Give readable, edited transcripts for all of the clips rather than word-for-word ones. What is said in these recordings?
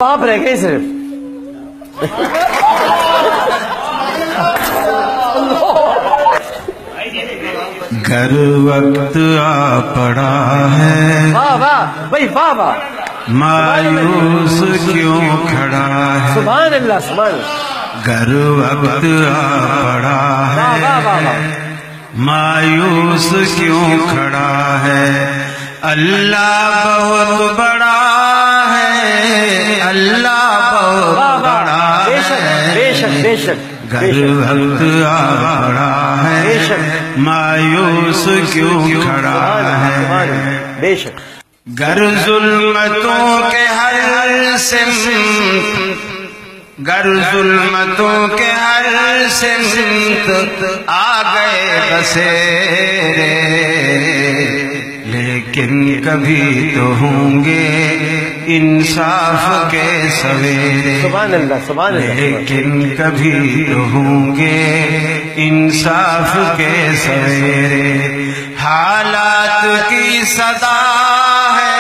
آپ رہ گئے صرف. گر وقت آ پڑا ہے واہ واہ بھائی واہ واہ. مایوس کیوں کھڑا ہے. سبحان اللہ سبحان اللہ. گر وقت آ پڑا واہ واہ واہ ہے واہ. مایوس کیوں کھڑا ہے. اللہ بہت بڑا ہے. اللہ بہت واہ واہ. بڑا بے شک ہے. بے شک بے شک. گر وقت آ پڑا ہے مایوس کیوں کھڑا ہے. بے شک. گر ظلمتوں کے ہر سمت گر ظلمتوں کے ہر سمت آ گئے بسیرے. لیکن کبھی تو ہوں گے انصاف کے سویرے. سبحان اللہ سبحان اللہ. لیکن کبھی تو ہوں گے انصاف کے سویرے. حالات کی صدا ہے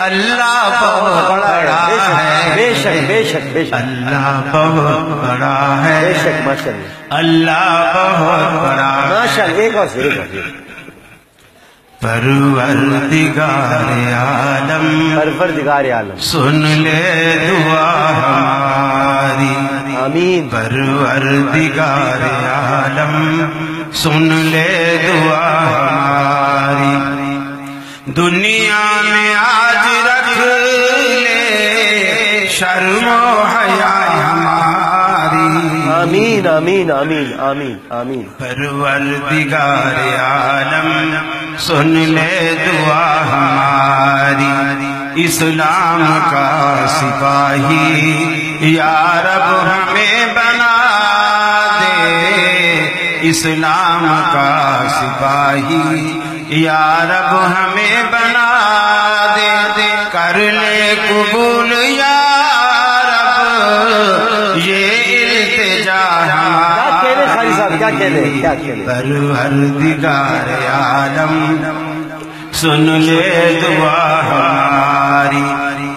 اللہ بہت بڑا ہے. بے شک بے شک بے شک. اللہ بہت بڑا ہے. بے شک ماشاء اللہ اللہ بہت بڑا ماشاء اللہ. ایک اور سے ایک اور. پروردگار عالم پروردگار عالم سن لے دعا ہماری. آمین. پروردگار عالم سن لے دعا ہماری. دنیا میں آج رکھ لے شرم و حیا ہماری. آمین آمین آمین آمین آمین. پروردگار عالم سن لے دعا ہماری. اسلام کا سپاہی یا رب ہمیں بنا دے. اسلام کا سپاہی یا رب ہمیں بنا دے. کر لے قبول یا رب یہ التجا خالی صاحب کیا کہہ رہے کیا کہہ رہے. پروردگار عالم سن لے دعا ہماری.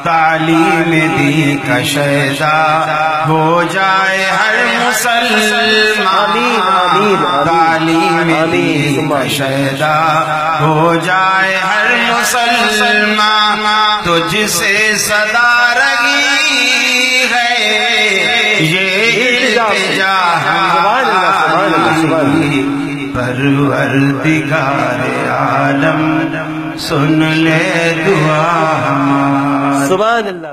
تعلیم دین کا شیدا ہو جائے ہر مسلمان. تعلیم دین کا شیدا ہو جائے ہر مسلمان. تجھ سے صدا رہی ہے یہ التجا ہماری. پروردگار عالم سن لے دعا ہماری. سبحان اللہ.